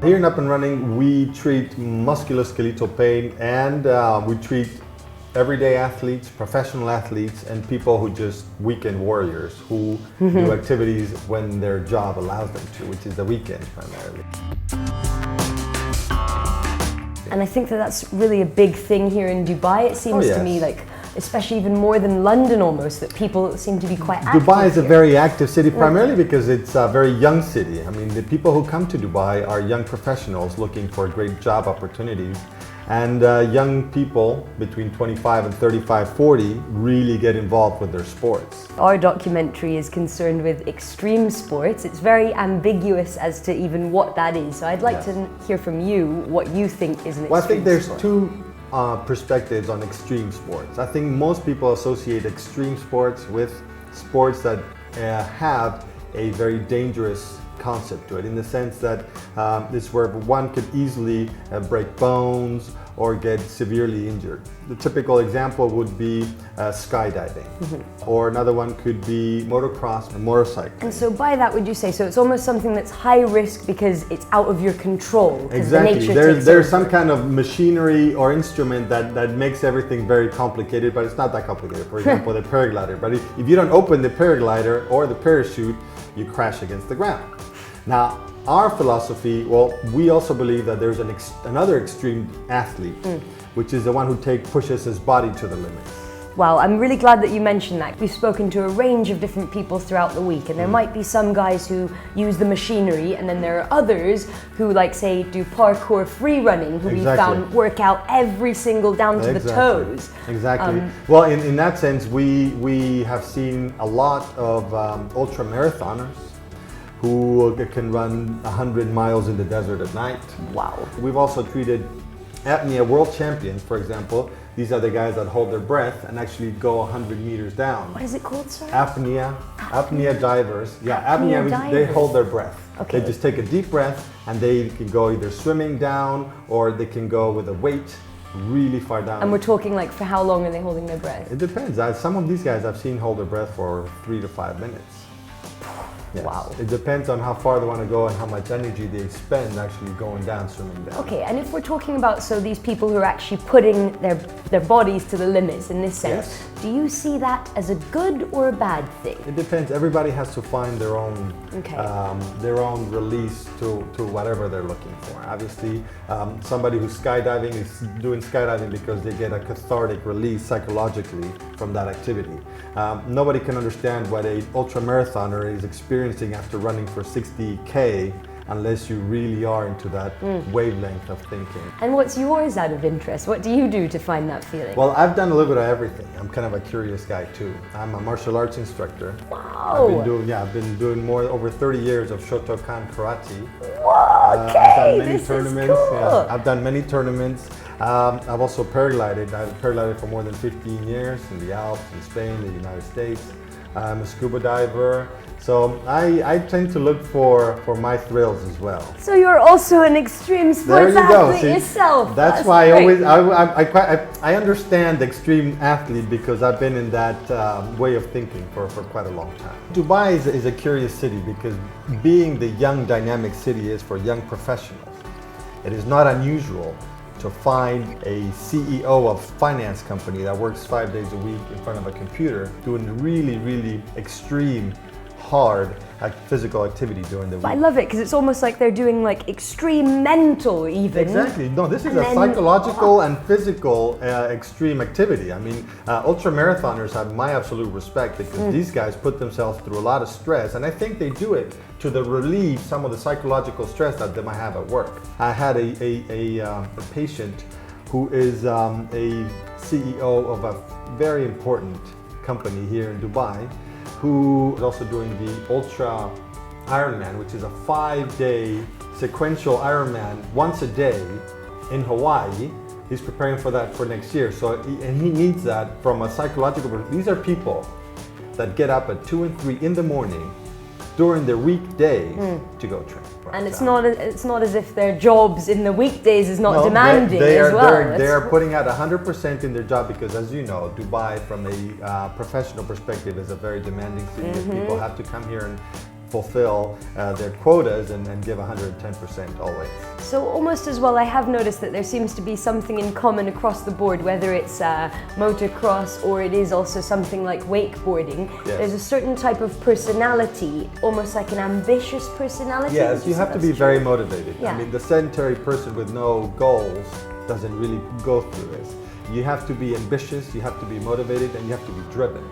Here in Up and Running, we treat musculoskeletal pain, and we treat everyday athletes, professional athletes, and people who just weekend warriors who do activities when their job allows them to, which is the weekend primarily. And I think that that's really a big thing here in Dubai. It seems to me like, especially even more than London almost, that people seem to be quite active. Dubai is here. a very active city, primarily because it's a very young city. I mean, the people who come to Dubai are young professionals looking for great job opportunities. And young people between 25 and 35, 40 really get involved with their sports. Our documentary is concerned with extreme sports. It's very ambiguous as to even what that is. So I'd like to hear from you what you think is an extreme sport. Well, I think there's two perspectives on extreme sports. I think most people associate extreme sports with sports that have a very dangerous concept to it, in the sense that it's where one could easily break bones or get severely injured. The typical example would be skydiving, or another one could be motocross or motorcycling. And so by that, would you say, so it's almost something that's high risk because it's out of your control? Exactly. There's some kind of machinery or instrument that makes everything very complicated, but it's not that complicated. For example, the paraglider. But if you don't open the paraglider or the parachute, you crash against the ground. Now, our philosophy, well, we also believe that there's another extreme athlete, which is the one who pushes his body to the limits. Well, I'm really glad that you mentioned that. We've spoken to a range of different people throughout the week, and there might be some guys who use the machinery, and then there are others who, like, say, do parkour free running, who we found work out every single down to the toes. Exactly. Well, in that sense, we have seen a lot of ultra marathoners who can run 100 miles in the desert at night. Wow. We've also treated apnea world champions, for example. These are the guys that hold their breath and actually go 100 meters down. What is it called, sir? Apnea divers. Yeah, apnea divers. They hold their breath. Okay. They just take a deep breath, and they can go either swimming down, or they can go with a weight really far down. And we're talking, like, for how long are they holding their breath? It depends. Some of these guys I've seen hold their breath for 3 to 5 minutes. Yes. Wow. It depends on how far they want to go and how much energy they spend actually going down, swimming down. Okay, and if we're talking about, so these people who are actually putting their bodies to the limits in this sense, do you see that as a good or a bad thing? It depends. Everybody has to find their own release to whatever they're looking for. Obviously, somebody who's skydiving is doing skydiving because they get a cathartic release psychologically from that activity. Nobody can understand what an ultra marathoner is experiencing after running for 60K unless you really are into that wavelength of thinking. And what's yours out of interest? What do you do to find that feeling? Well, I've done a little bit of everything. I'm kind of a curious guy too. I'm a martial arts instructor. Wow. I've been doing over 30 years of Shotokan karate. Whoa, okay, I've done many this tournaments. is cool. Yeah, I've done many tournaments. I've also paraglided. I've paraglided for more than 15 years in the Alps, in Spain, the United States. I'm a scuba diver. So I tend to look for my thrills as well. So you're also an extreme sports athlete yourself. That's why I understand extreme athlete, because I've been in that way of thinking for quite a long time. Dubai is a curious city because being the young dynamic city is for young professionals, it is not unusual to find a CEO of a finance company that works 5 days a week in front of a computer doing really, really extreme, hard physical activity during the week. I love it because it's almost like they're doing like extreme mental even. Exactly. No, this is a psychological and physical extreme activity. I mean, ultra marathoners have my absolute respect because these guys put themselves through a lot of stress, and I think they do it to relieve some of the psychological stress that they might have at work. I had a patient who is a CEO of a very important company here in Dubai, who is also doing the Ultra Ironman, which is a 5-day sequential Ironman once a day in Hawaii. He's preparing for that for next year. And he needs that from a psychological perspective. These are people that get up at 2 and 3 in the morning during their weekdays to go train. And it's not as if their jobs in the weekdays is not demanding as well. They are putting out 100% in their job because, as you know, Dubai from a professional perspective is a very demanding city. People have to come here and fulfill their quotas and give 110% always. So almost as well, I have noticed that there seems to be something in common across the board, whether it's motocross or it is also something like wakeboarding. Yes. There's a certain type of personality, almost like an ambitious personality. Yes, you have to be very motivated. Yeah. I mean, the sedentary person with no goals doesn't really go through this. You have to be ambitious, you have to be motivated, and you have to be driven.